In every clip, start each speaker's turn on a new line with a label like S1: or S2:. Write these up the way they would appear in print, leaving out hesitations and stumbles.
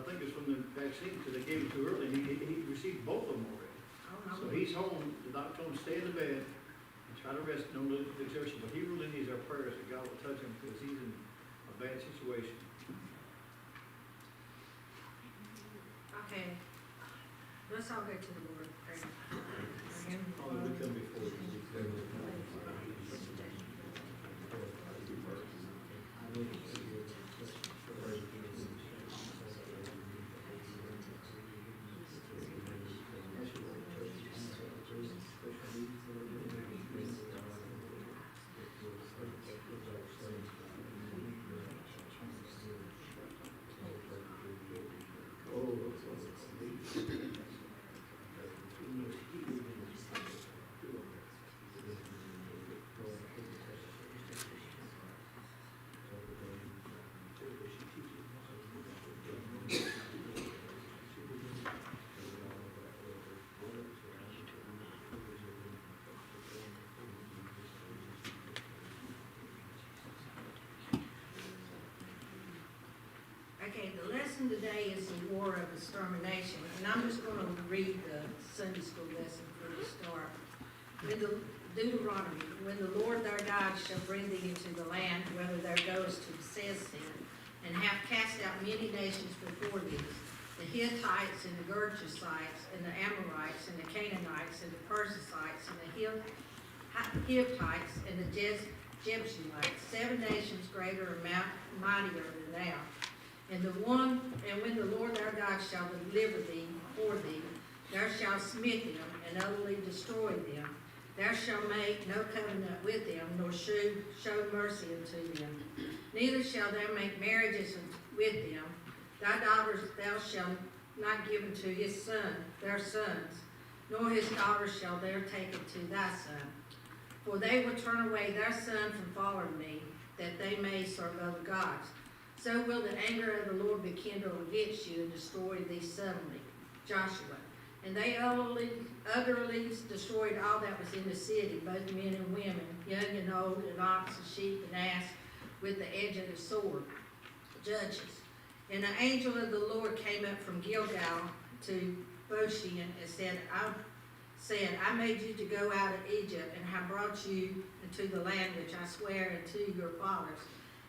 S1: think it's from the vaccine, because they gave it too early, and he received both of them already. So he's home, the doctor told him to stay in the bed and try to rest, no exertion, but he really needs our prayers that God will touch him, because he's in a bad situation.
S2: Okay, let's all go to the Lord. Pray.
S1: Father, we come before you.
S2: Okay, the lesson today is the war of extermination, and I'm just going to read the Sunday school lesson for the start. When the Deuteronomy, when the Lord thy God shall bring thee into the land, whether thou goest to possess it, and have cast out many nations before thee, the Hittites and the Gergesites and the Amorites and the Canaanites and the Perizzites and the Hittites and the Jebusites, 7 nations greater and mightier than thou. And when the Lord our God shall deliver thee before thee, thou shalt smite them and utterly destroy them. Thou shalt make no covenant with them, nor show mercy unto them. Neither shalt thou make marriages with them. Thy daughters thou shalt not give unto his son, their sons, nor his daughters shall thou take unto thy son. For they will turn away their son from following me, that they may serve other gods. So will the anger of the Lord be kindled against you and destroy thee suddenly. Joshua. And they utterly destroyed all that was in the city, both men and women, young and old, and ox and sheep and ass, with the edge of the sword. Judges. And the angel of the Lord came up from Gilgal to Boshean and said, I made you to go out of Egypt, and have brought you into the land which I swear unto your fathers.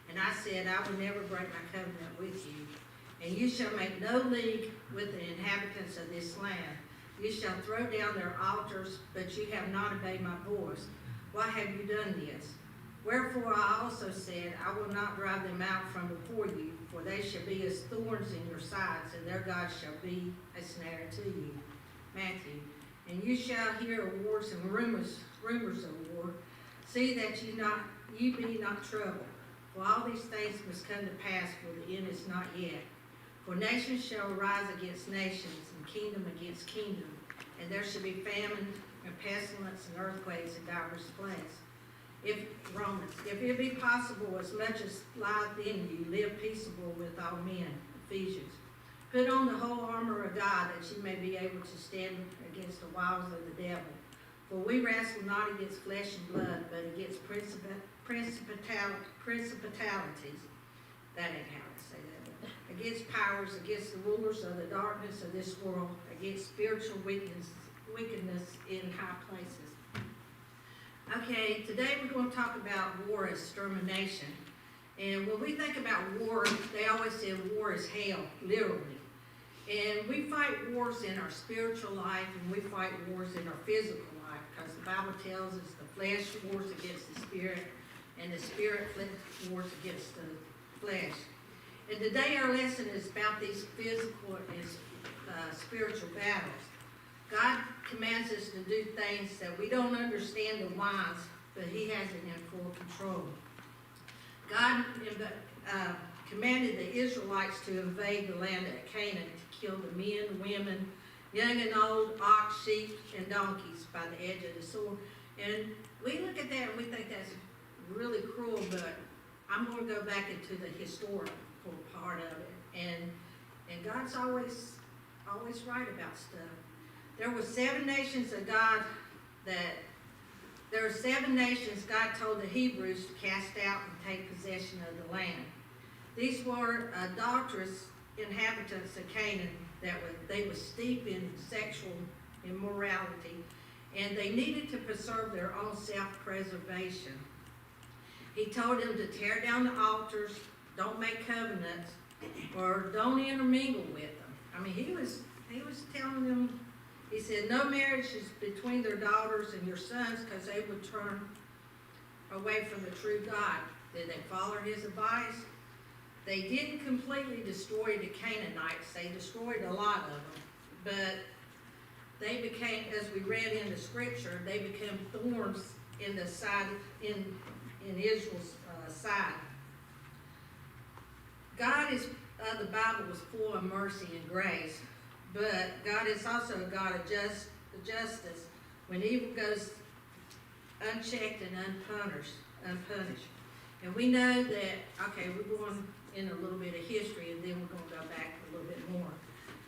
S2: And I said, I will never break my covenant with you. And you shall make no league with the inhabitants of this land. You shall throw down their altars, but you have not obeyed my voice. Why have you done this? Wherefore I also said, I will not drive them out from before you, for they shall be as thorns in your sides, and their God shall be a snare to you. Matthew. And you shall hear of wars and rumors of war. See that you be not troubled. For all these things must come to pass, for the end is not yet. For nation shall rise against nations, and kingdom against kingdom, and there shall be famine and pestilence and earthquakes in divers places. If it be possible, as much as lieth in you, live peaceable with all men. Ephesians. Put on the whole armor of God, that you may be able to stand against the wiles of the devil. For we wrestle not against flesh and blood, but against principalities. That ain't how I say that. Against powers, against the rulers of the darkness of this world, against spiritual wickedness in high places. Okay, today we're going to talk about war as extermination. And when we think about war, they always say war is hell, literally. And we fight wars in our spiritual life, and we fight wars in our physical life, because the Bible tells us the flesh wars against the spirit, and the spirit wars against the flesh. And today our lesson is about these physical and spiritual battles. God commands us to do things that we don't understand the whys, but He has it in full control. God commanded the Israelites to invade the land of Canaan, to kill the men, women, young and old, ox, sheep, and donkeys by the edge of the sword. And we look at that and we think that's really cruel, but I'm going to go back into the historical part of it. And God's always right about stuff. There were 7 nations of God there are 7 nations God told the Hebrews to cast out and take possession of the land. These were adulterous inhabitants of Canaan they were steep in sexual immorality, and they needed to preserve their own self-preservation. He told them to tear down the altars, don't make covenants, or don't intermingle with them. I mean, he was telling them, he said, no marriages between their daughters and your sons, because they would turn away from the true God. Did they follow his advice? They didn't completely destroy the Canaanites. They destroyed a lot of them. But they became, as we read in the scripture, they became thorns in the side, in Israel's side. God is, the Bible was full of mercy and grace, but God is also a God of justice when evil goes unchecked and unpunished. And we know that, okay, we're going in a little bit of history, and then we're going to go back a little bit more.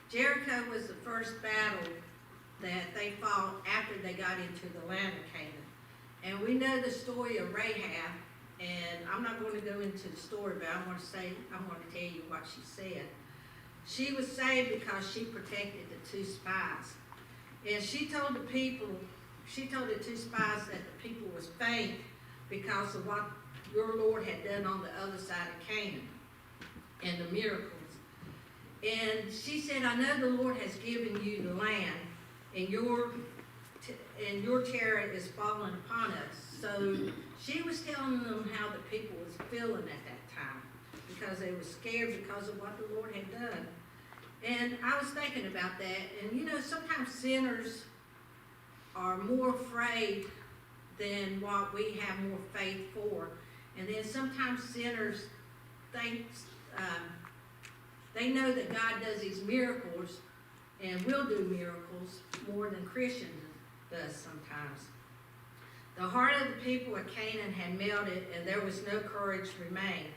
S2: Jericho was the first battle that they fought after they got into the land of Canaan. And we know the story of Rahab, and I'm not going to go into the story, but I want to tell you what she said. She was saved because she protected the two spies. And she told the two spies that the people was faint because of what your Lord had done on the other side of Canaan and the miracles. And she said, I know the Lord has given you the land, and your terror is falling upon us. So she was telling them how the people was feeling at that time, because they were scared because of what the Lord had done. And I was thinking about that, and you know, sometimes sinners are more afraid than what we have more faith for. And then sometimes sinners think, they know that God does these miracles and will do miracles more than Christians does sometimes. The heart of the people of Canaan had melted, and there was no courage remained.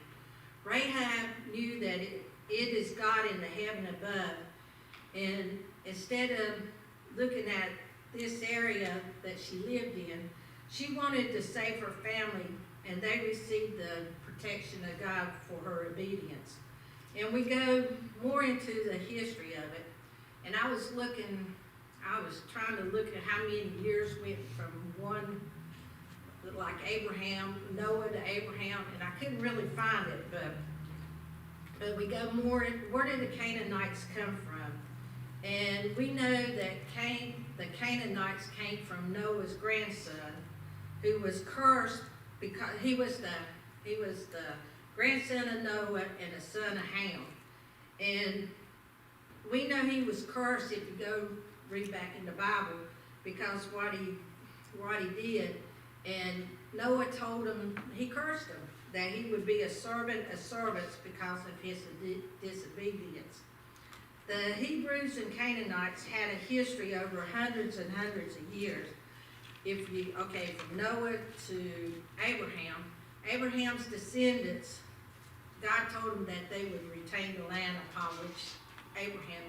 S2: Rahab knew that it is God in the heaven above, and instead of looking at this area that she lived in, she wanted to save her family, and they received the protection of God for her obedience. And we go more into the history of it, and I was trying to look at how many years went from one, like Noah to Abraham, and I couldn't really find it, but we go more, where did the Canaanites come from? And we know that the Canaanites came from Noah's grandson, who was cursed because he was the grandson of Noah and the son of Ham. And we know he was cursed if you go read back in the Bible, because what he did. And Noah told him, he cursed him, that he would be a servant of servants because of his disobedience. The Hebrews and Canaanites had a history over hundreds and hundreds of years. From Noah to Abraham's descendants, God told them that they would retain the land upon which Abraham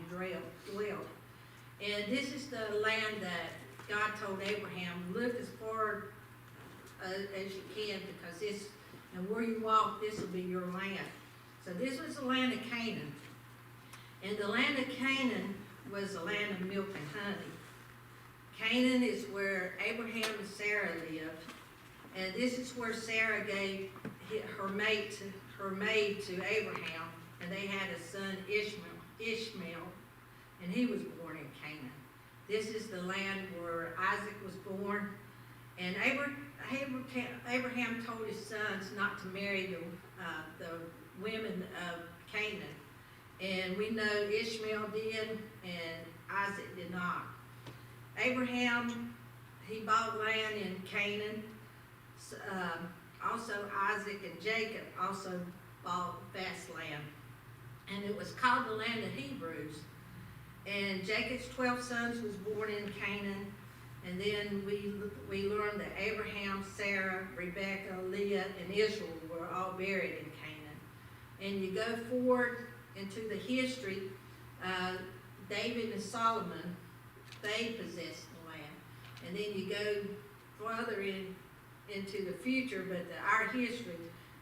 S2: dwelled. And this is the land that God told Abraham, look as far as you can, because and where you walk, this will be your land. So this was the land of Canaan. And the land of Canaan was the land of milk and honey. Canaan is where Abraham and Sarah lived. And this is where Sarah gave her maid to Abraham. And they had a son, Ishmael, and he was born in Canaan. This is the land where Isaac was born. And Abraham told his sons not to marry the women of Canaan. And we know Ishmael did, and Isaac did not. Abraham, he bought land in Canaan. Also Isaac and Jacob also bought vast land. And it was called the land of Hebrews. And Jacob's 12 sons was born in Canaan. And then we learned that Abraham, Sarah, Rebekah, Leah, and Israel were all buried in Canaan. And you go forward into the history, David and Solomon, they possessed the land. And then you go further into the future, but our history,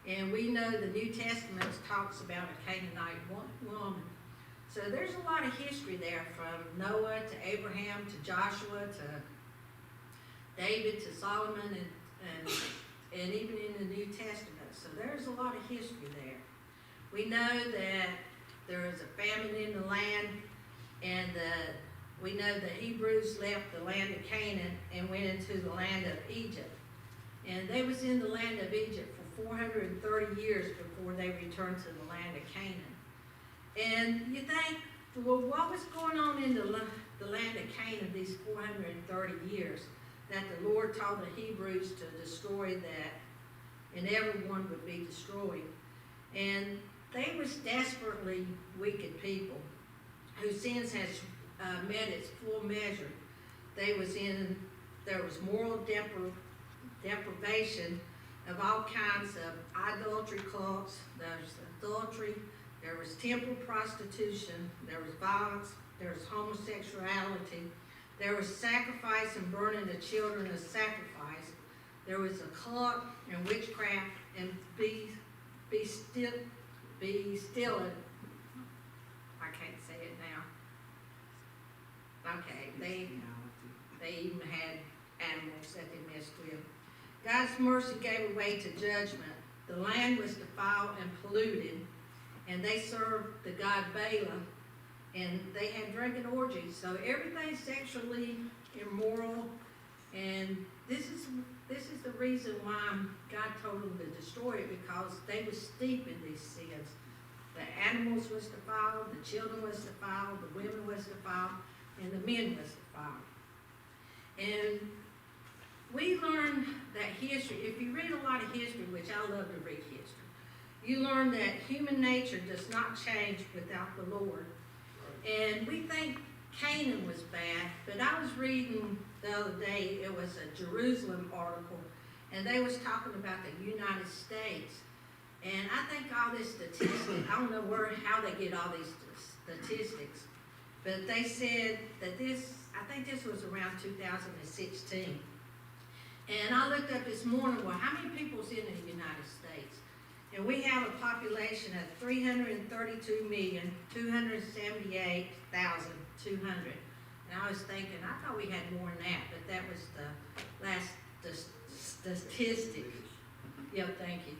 S2: and we know the New Testament talks about a Canaanite woman. So there's a lot of history there, from Noah to Abraham to Joshua to David to Solomon and even in the New Testament. So there's a lot of history there. We know that there was a famine in the land, and we know the Hebrews left the land of Canaan and went into the land of Egypt. And they was in the land of Egypt for 430 years before they returned to the land of Canaan. And you think, well, what was going on in the land of Canaan these 430 years that the Lord told the Hebrews to destroy that, and everyone would be destroyed? And they was desperately wicked people whose sins has met its full measure. There was moral deprivation of all kinds of idolatry cults. There's adultery, there was temple prostitution, there was violence, there was homosexuality, there was sacrifice and burning the children as sacrifice. There was occult and witchcraft and be still. I can't say it now. Okay, they even had animals that they messed with. God's mercy gave way to judgment. The land was defiled and polluted, and they served the god Balaam, and they had drinking orgies. So everything's sexually immoral, and this is the reason why God told them to destroy it, because they were steep in these sins. The animals was defiled, the children was defiled, the women was defiled, and the men was defiled. And we learn that history, if you read a lot of history, which I love to read history, you learn that human nature does not change without the Lord. And we think Canaan was bad, but I was reading the other day, it was a Jerusalem article, and they was talking about the United States. And I think all this statistics, I don't know how they get all these statistics, but they said that I think this was around 2016. And I looked up this morning, well, how many people's in the United States? And we have a population of 332,278,200. And I was thinking, I thought we had more than that, but that was the last statistic. Yeah, thank you.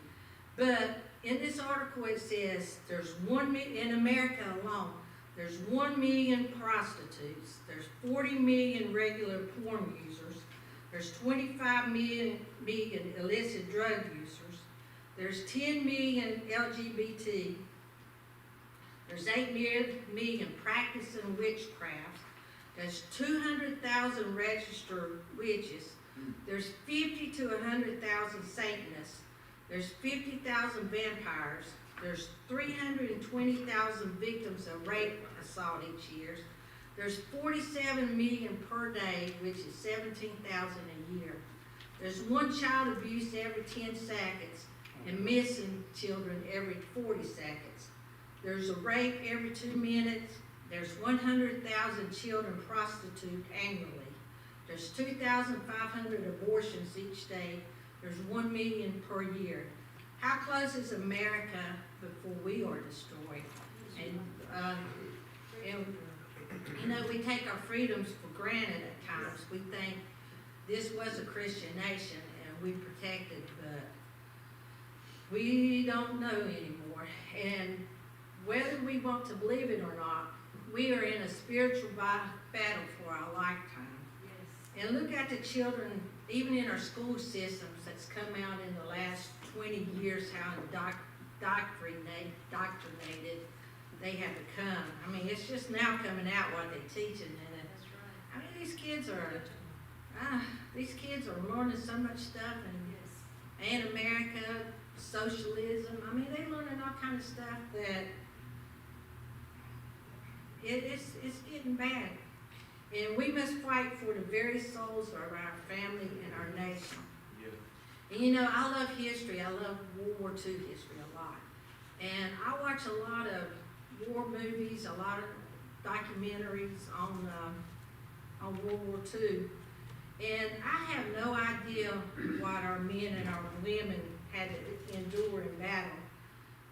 S2: But in this article it says there's in America alone, there's 1 million prostitutes, there's 40 million regular porn users, there's 25 million illicit drug users, there's 10 million LGBT, there's 8 million practicing witchcraft, there's 200,000 registered witches, there's 50 to 100,000 Satanists, there's 50,000 vampires, there's 320,000 victims of rape assault each year, there's 47 million per day, which is 17,000 a year. There's one child abuse every 10 seconds and missing children every 40 seconds. There's a rape every 2 minutes. There's 100,000 children prostituted annually. There's 2,500 abortions each day. There's 1 million per year. How close is America before we are destroyed? And you know, we take our freedoms for granted at times. We think this was a Christian nation and we protected, but we don't know anymore. And whether we want to believe it or not, we are in a spiritual battle for our lifetime. Yes. And look at the children, even in our school systems that's come out in the last 20 years, how indoctrinated they have become. I mean, it's just now coming out what they're teaching, and I mean, these kids are learning so much stuff, and America, socialism. I mean, they're learning all kind of stuff that it's getting bad, and we must fight for the very souls of our family and our nation. Yeah. And you know, I love history. I love World War II history a lot, and I watch a lot of war movies, a lot of documentaries on World War II, and I have no idea what our men and our women had to endure in battle.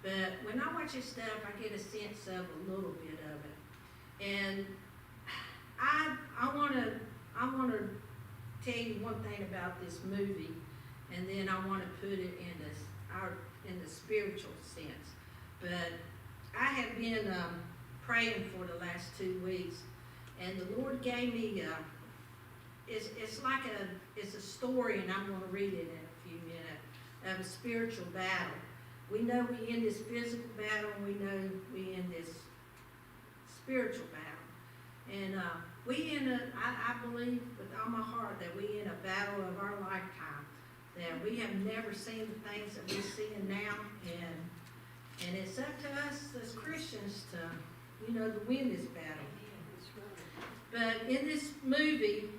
S2: But when I watch this stuff, I get a sense of a little bit of it. And I wanna tell you one thing about this movie, and then I wanna put it in the spiritual sense. But I have been praying for the last 2 weeks, and the Lord gave me it's a story, and I'm gonna read it in a few minutes, of a spiritual battle. We know we in this physical battle, and we know we in this spiritual battle. And I believe with all my heart that we in a battle of our lifetime, that we have never seen the things that we're seeing now, and it's up to us as Christians to win this battle. But in this movie,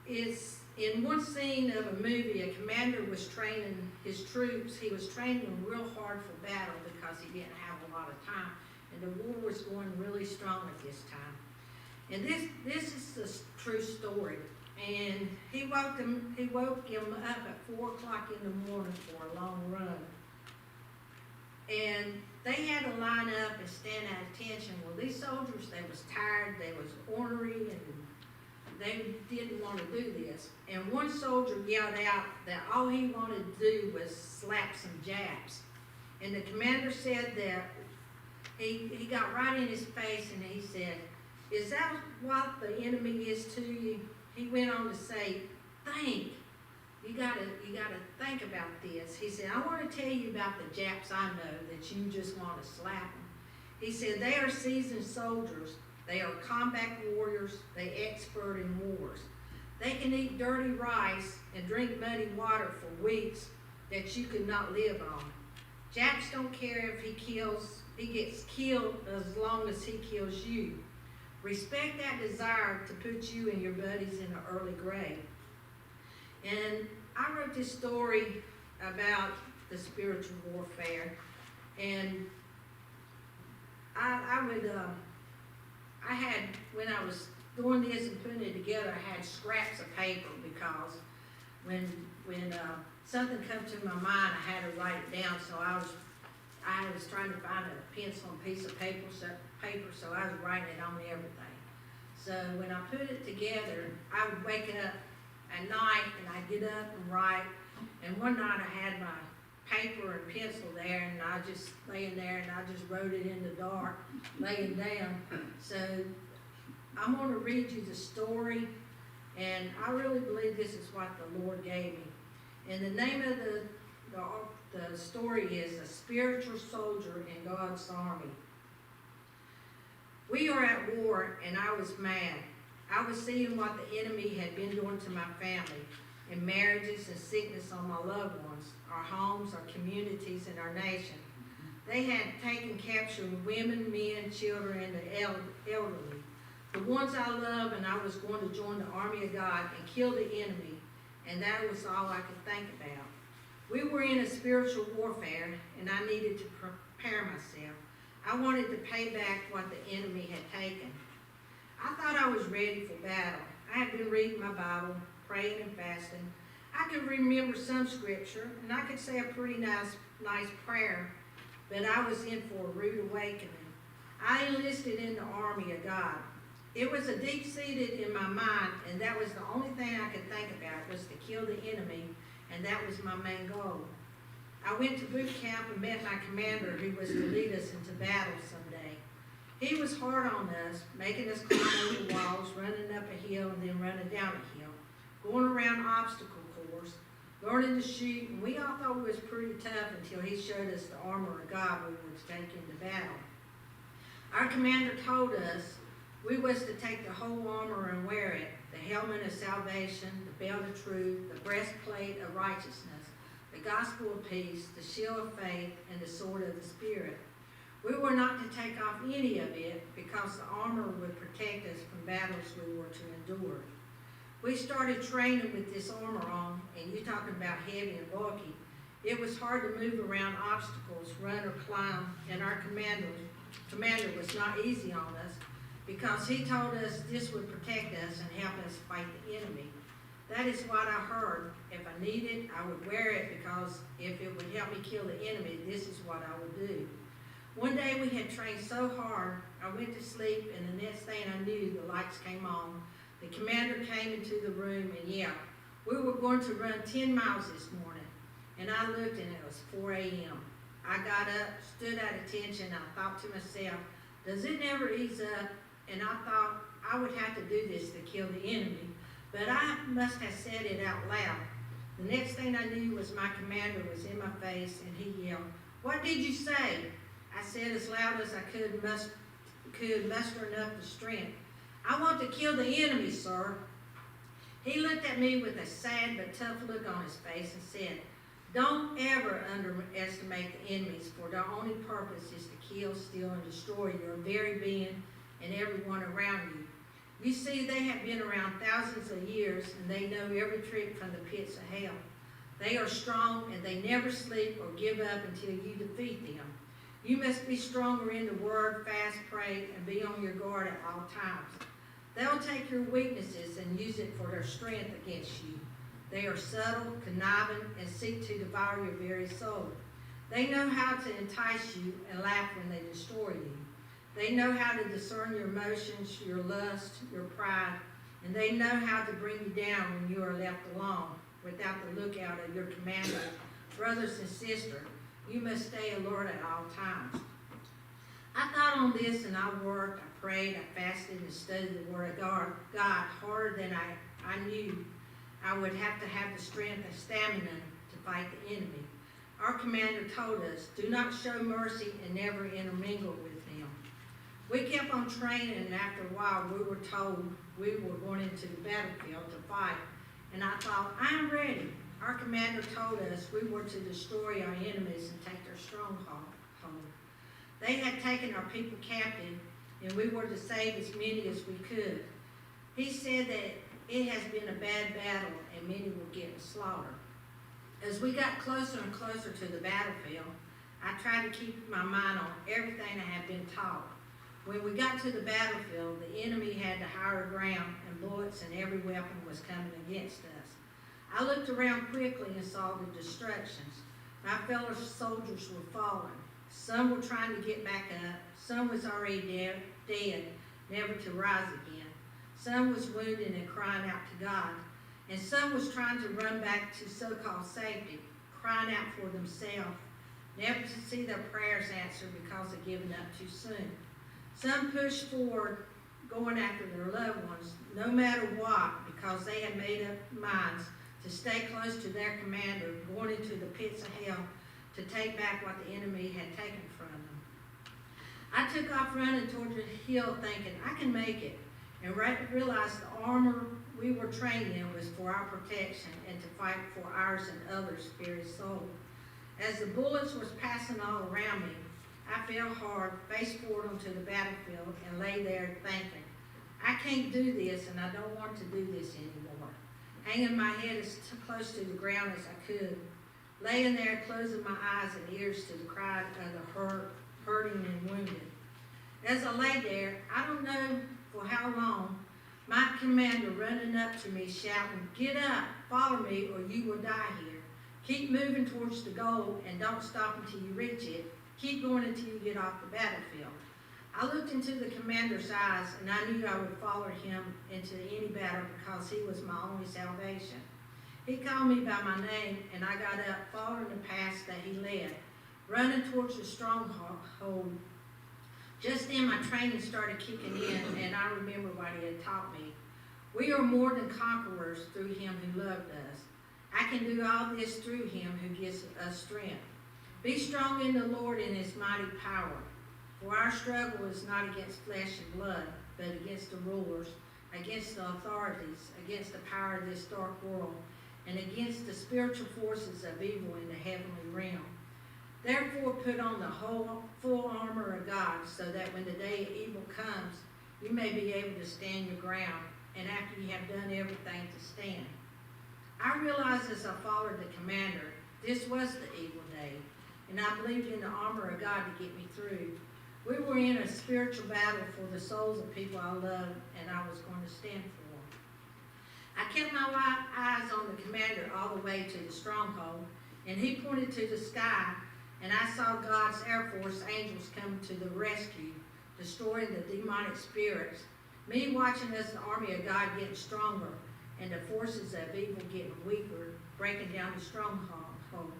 S2: in one scene of a movie, a commander was training his troops. He was training them real hard for battle because he didn't have a lot of time, and the war was going really strong at this time. And this is the true story. And he woke him up at 4 o'clock in the morning for a long run. And they had to line up and stand at attention. Well, these soldiers, they was tired, they was ornery, and they didn't want to do this. And one soldier yelled out that all he wanted to do was slap some Japs. And the commander said that he got right in his face and he said, "Is that what the enemy is to you?" He went on to say, You gotta think about this. He said, "I want to tell you about the Japs I know that you just want to slap them." He said, "They are seasoned soldiers. They are combat warriors. They expert in wars. They can eat dirty rice and drink muddy water for weeks that you could not live on. Japs don't care if he gets killed as long as he kills you. Respect that desire to put you and your buddies in an early grave." And I wrote this story about the spiritual warfare, and when I was doing this and putting it together, I had scraps of paper, because when something come to my mind, I had to write it down. So I was trying to find a pencil and piece of paper, so I was writing it on everything. So when I put it together, I would wake up at night and I'd get up and write. And one night I had my paper and pencil there, and I just laying there and I just wrote it in the dark, laying down. So I'm going to read you the story, and I really believe this is what the Lord gave me. And the name of the story is "A Spiritual Soldier in God's Army." We are at war, and I was mad. I was seeing what the enemy had been doing to my family, and marriages and sickness on my loved ones, our homes, our communities, and our nation. They had taken capture of women, men, children, and the elderly, the ones I love, and I was going to join the army of God and kill the enemy, and that was all I could think about. We were in a spiritual warfare, and I needed to prepare myself. I wanted to pay back what the enemy had taken. I thought I was ready for battle. I had been reading my Bible, praying and fasting. I could remember some scripture, and I could say a pretty nice prayer, but I was in for a rude awakening. I enlisted in the army of God. It was a deep-seated in my mind, and that was the only thing I could think about, was to kill the enemy, and that was my main goal. I went to boot camp and met my commander, who was to lead us into battle someday. He was hard on us, making us climb over walls, running up a hill and then running down a hill, going around obstacle course, learning to shoot, and we all thought it was pretty tough until he showed us the armor of God we were to take into battle. Our commander told us we was to take the whole armor and wear it: the helmet of salvation, the belt of truth, the breastplate of righteousness, the gospel of peace, the shield of faith, and the sword of the Spirit. We were not to take off any of it, because the armor would protect us from battles we were to endure. We started training with this armor on, and you're talking about heavy and bulky. It was hard to move around obstacles, run or climb, and our commander was not easy on us, because he told us this would protect us and help us fight the enemy. That is what I heard. If I need it, I would wear it, because if it would help me kill the enemy, this is what I would do. One day we had trained so hard, I went to sleep, and the next thing I knew, the lights came on. The commander came into the room, and yeah, we were going to run 10 miles this morning. And I looked, and it was 4 a.m. I got up, stood at attention. I thought to myself, does it never ease up? And I thought I would have to do this to kill the enemy, but I must have said it out loud. The next thing I knew was my commander was in my face, and he yelled, "What did you say?" I said as loud as I could muster enough the strength, "I want to kill the enemy, sir." He looked at me with a sad but tough look on his face and said, "Don't ever underestimate the enemies, for their only purpose is to kill, steal, and destroy your very being and everyone around you. You see, they have been around thousands of years, and they know every trick from the pits of hell. They are strong, and they never sleep or give up until you defeat them. You must be stronger in the word, fast, pray, and be on your guard at all times. They'll take your weaknesses and use it for their strength against you. They are subtle, conniving, and seek to devour your very soul. They know how to entice you and laugh when they destroy you. They know how to discern your emotions, your lust, your pride, and they know how to bring you down when you are left alone without the lookout of your commander. Brothers and sisters, you must stay alert at all times." I thought on this, and I worked, I prayed, I fasted, and studied the Word of God harder than I knew I would have to have the strength and stamina to fight the enemy. Our commander told us, "Do not show mercy and never intermingle with him." We kept on training, and after a while we were told we were going into the battlefield to fight, and I thought, I am ready. Our commander told us we were to destroy our enemies and take their stronghold. They had taken our people captive, and we were to save as many as we could. He said that it has been a bad battle, and many were getting slaughtered. As we got closer and closer to the battlefield, I tried to keep my mind on everything I had been taught. When we got to the battlefield, the enemy had the higher ground, and bullets and every weapon was coming against us. I looked around quickly and saw the destructions. My fellow soldiers were falling. Some were trying to get back up. Some was already dead, never to rise again. Some was wounded and crying out to God. And some was trying to run back to so-called safety, crying out for themselves, never to see their prayers answered because of giving up too soon. Some pushed forward, going after their loved ones, no matter what, because they had made up minds to stay close to their commander, going into the pits of hell to take back what the enemy had taken from them. I took off running toward the hill thinking, I can make it, and realized the armor we were trained in was for our protection and to fight for ours and others' very soul. As the bullets was passing all around me, I fell hard, face forward onto the battlefield, and lay there thinking, I can't do this, and I don't want to do this anymore. Hanging my head as close to the ground as I could, laying there closing my eyes and ears to the cry of the hurting and wounded. As I lay there, I don't know for how long, my commander running up to me shouting, "Get up, follow me, or you will die here. Keep moving towards the goal and don't stop until you reach it. Keep going until you get off the battlefield." I looked into the commander's eyes, and I knew I would follow him into any battle because he was my only salvation. He called me by my name, and I got up, following the path that he led, running towards the stronghold. Just then my training started kicking in, and I remember what he had taught me. We are more than conquerors through him who loved us. I can do all this through him who gives us strength. Be strong in the Lord and his mighty power. For our struggle is not against flesh and blood, but against the rulers, against the authorities, against the power of this dark world, and against the spiritual forces of evil in the heavenly realm. Therefore put on the whole full armor of God, so that when the day of evil comes, you may be able to stand your ground, and after you have done everything to stand. I realized as I followed the commander, this was the evil day, and I believed in the armor of God to get me through. We were in a spiritual battle for the souls of people I loved, and I was going to stand for them. I kept my eyes on the commander all the way to the stronghold, and he pointed to the sky, and I saw God's Air Force angels come to the rescue, destroying the demonic spirits. Me watching as the army of God getting stronger and the forces of evil getting weaker, breaking down the stronghold.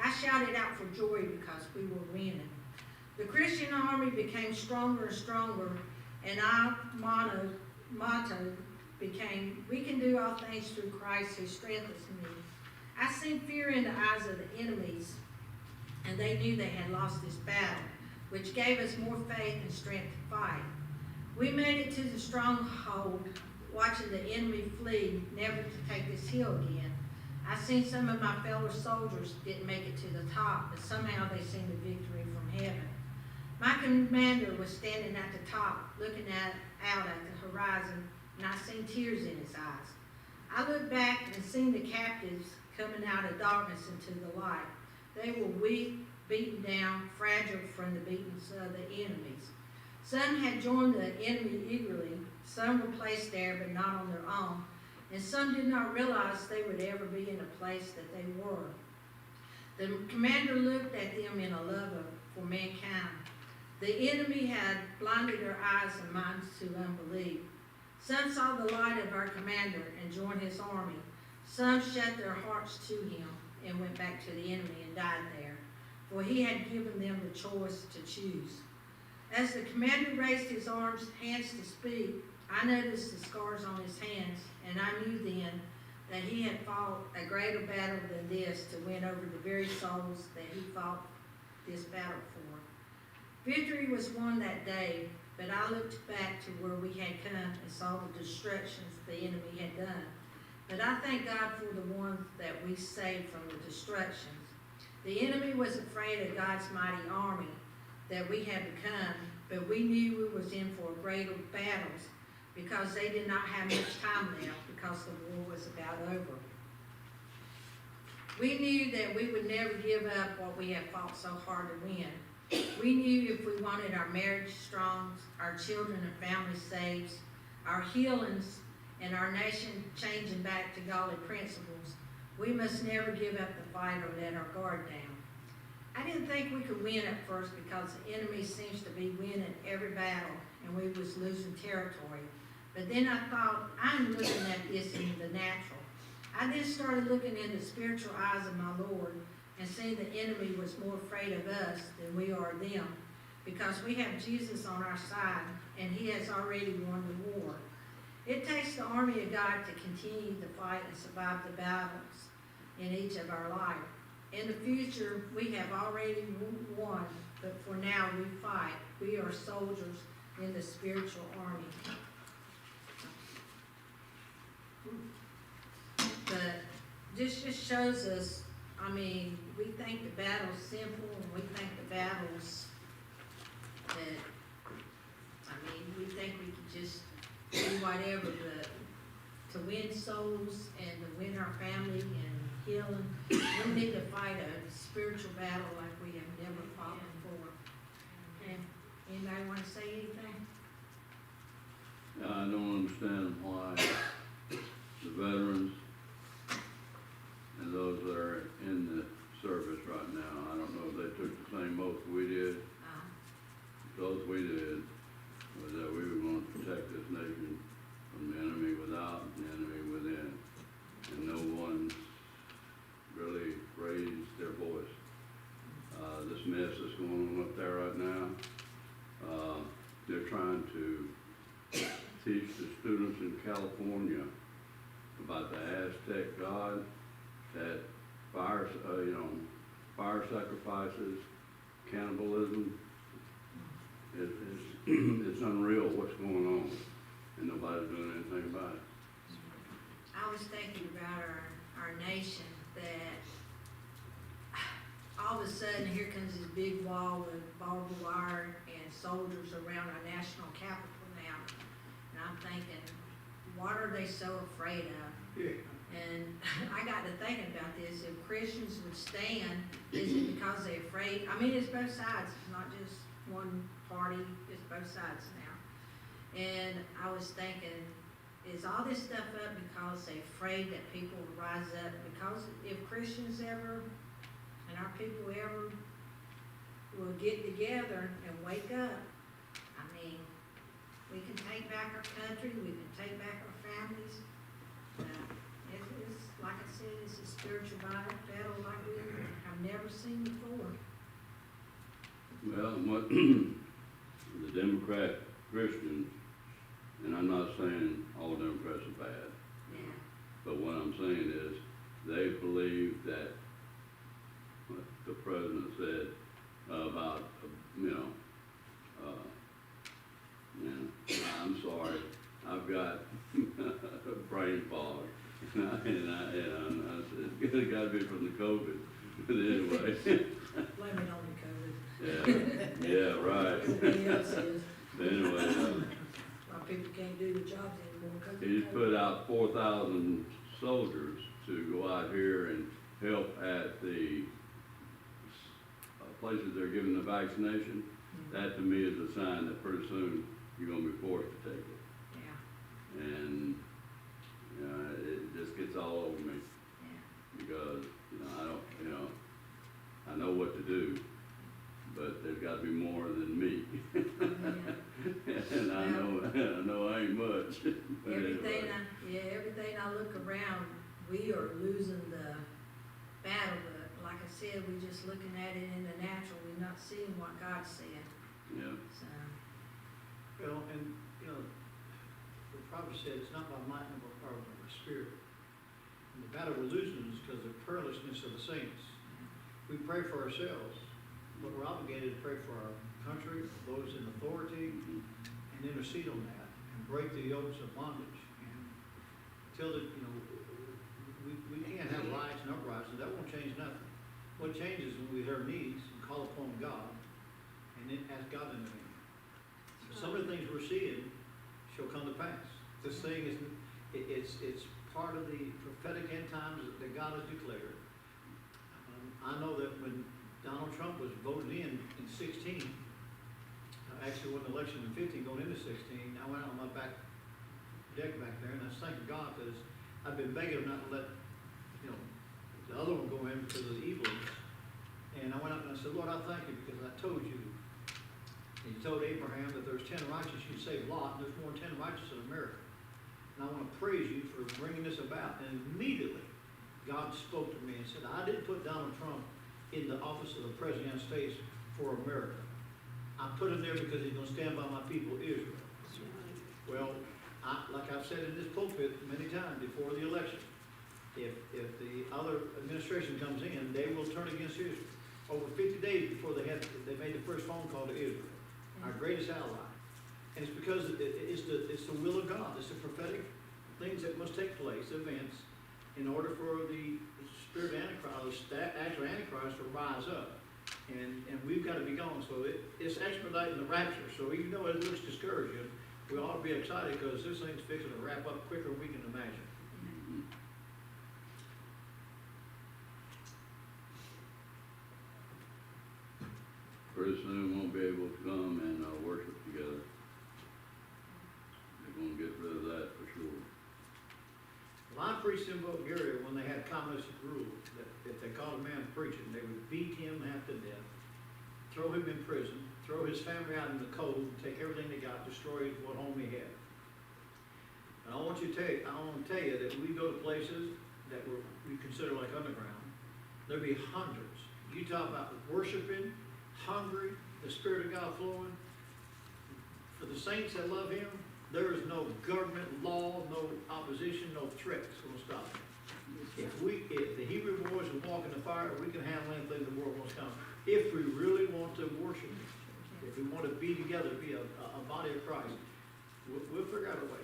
S2: I shouted out for joy because we were winning. The Christian army became stronger and stronger, and our motto became, we can do all things through Christ who strengthens me. I seen fear in the eyes of the enemies, and they knew they had lost this battle, which gave us more faith and strength to fight. We made it to the stronghold, watching the enemy flee, never to take this hill again. I seen some of my fellow soldiers didn't make it to the top, but somehow they seen the victory from heaven. My commander was standing at the top, looking out at the horizon, and I seen tears in his eyes. I looked back and seen the captives coming out of darkness into the light. They were weak, beaten down, fragile from the beatings of the enemies. Some had joined the enemy eagerly, some were placed there but not on their own, and some did not realize they would ever be in a place that they were. The commander looked at them in a love for mankind. The enemy had blinded their eyes and minds to unbelief. Some saw the light of our commander and joined his army. Some shut their hearts to him and went back to the enemy and died there, for he had given them the choice to choose. As the commander raised his hands to speak, I noticed the scars on his hands, and I knew then that he had fought a greater battle than this to win over the very souls that he fought this battle for. Victory was won that day, but I looked back to where we had come and saw the destructions the enemy had done. But I thank God for the ones that we saved from the destructions. The enemy was afraid of God's mighty army that we had become, but we knew we was in for greater battles because they did not have much time left because the war was about over. We knew that we would never give up what we had fought so hard to win. We knew if we wanted our marriage strong, our children and families saved, our healings, and our nation changing back to godly principles, we must never give up the fight or let our guard down. I didn't think we could win at first because the enemy seems to be winning every battle and we was losing territory. But then I thought, I'm looking at this in the natural. I then started looking in the spiritual eyes of my Lord and seeing the enemy was more afraid of us than we are them, because we have Jesus on our side and he has already won the war. It takes the army of God to continue to fight and survive the battles in each of our life. In the future, we have already won, but for now we fight. We are soldiers in the spiritual army. But this just shows us, I mean, we think the battle's simple and we think the battle's that, I mean, we think we can just do whatever to win souls and to win our family and healing. We need to fight a spiritual battle like we have never fought before. Okay, anybody want to say anything?
S3: I don't understand why the veterans and those that are in the service right now, I don't know if they took the same oath we did. The oath we did was that we were going to protect this nation from the enemy without and the enemy within. And no one's really raised their voice. This mess that's going on up there right now, they're trying to teach the students in California about the Aztec god, that fire sacrifices, cannibalism. It's unreal what's going on, and nobody's doing anything about it.
S2: I was thinking about our nation, that all of a sudden here comes this big wall with barbed wire and soldiers around our national capital now. And I'm thinking, what are they so afraid of?
S1: Yeah.
S2: And I got to thinking about this. If Christians would stand, is it because they're afraid? I mean, it's both sides. It's not just one party. It's both sides now. And I was thinking, is all this stuff up because they're afraid that people will rise up? Because if Christians ever, and our people ever, will get together and wake up, I mean, mean, we can take back our country, we can take back our families. It's, like I said, it's a spiritual battle like we have never seen before.
S3: Well, what the Democrat Christians, and I'm not saying all Democrats are bad,
S2: Yeah.
S3: but what I'm saying is they believe that what the president said about, I'm sorry, I've got brain fog. And I said, it's gotta be from the COVID, but anyway.
S2: Blame it on the COVID.
S3: Yeah, right.
S2: Everybody else is.
S3: Anyway,
S2: Why people can't do the jobs anymore. 'Cause of
S3: he's
S2: COVID.
S3: put out 4,000 soldiers to go out here and help at the places they're giving the vaccination. That to me is a sign that pretty soon you're gonna be forced to take it.
S2: Yeah,
S3: And, it just gets all over me
S2: yeah.
S3: because, I know what to do, but there's gotta be more than me. And I know I ain't much. But
S2: Everything
S3: anyway.
S2: everything I look around, we are losing the battle, but like I said, we just looking at it in the natural, we're not seeing what God said,
S3: Yeah,
S2: so.
S1: Well, and, the prophet said, it's not by might nor by power, but by spirit. And the battle we're losing is because of the prayerlessness of the saints. We pray for ourselves, but we're obligated to pray for our country, those in authority, and intercede on that, and break the yokes of bondage. And until we can't have riots and uprisings, that won't change nothing. What changes is when we hit our knees and call upon God, and then ask God to intervene. So some of the things we're seeing shall come to pass. This thing is, it's part of the prophetic end times that God has declared. I know that when Donald Trump was voted in 16, actually when the election in 15 going into 16, I went out on my back deck back there and I was thanking God because I've been begging him not to let, the other one go in because of the evilness. And I went out and I said, Lord, I thank you because I told you. And you told Abraham that there's 10 righteous, you saved Lot, and there's more than 10 righteous in America. And I want to praise you for bringing this about. And immediately, God spoke to me and said, I didn't put Donald Trump in the office of the President of the United States for America. I put him there because he's going to stand by my people, Israel. Well, like I've said in this pulpit many times before the election, if the other administration comes in, they will turn against Israel. Over 50 days before they made the first phone call to Israel, our greatest ally. And it's because it's the will of God. It's the prophetic things that must take place, events, in order for the spirit of Antichrist, that actual Antichrist, to rise up. And we've got to be gone. So it's expediting the rapture. So even though it looks discouraging, we ought to be excited because this thing's fixing to wrap up quicker than we can imagine.
S3: pretty soon won't be able to come and worship together. They're gonna get rid of that for sure.
S1: Well, I preached in Bulgaria when they had communistic rule, that if they caught a man preaching, they would beat him half to death, throw him in prison, throw his family out in the cold, take everything they got, destroy what home he had. And I want to tell you that we go to places that we consider like underground, there'll be hundreds. You talk about worshiping, hungry, the Spirit of God flowing. For the saints that love Him, there is no government, law, no opposition, no threat that's going to stop Him. If the Hebrew boys will walk in the fire, we can handle anything the world wants to come. If we really want to worship Him, if we want to be together, be a body of Christ, we'll figure out a way.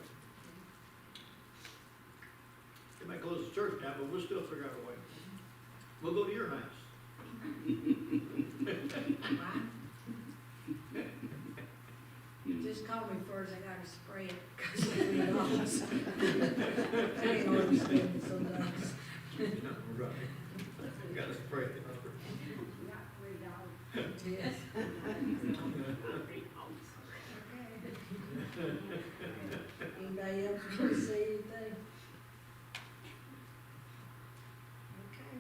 S1: They might close the church down, but we'll still figure out a way. We'll go to your house.
S2: Just call me first, I gotta spray it, cause it belongs. I ain't understanding sometimes.
S1: Right. We gotta spray it.
S2: Yes. Anybody else want to say anything? Okay.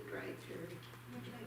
S4: great, Terry.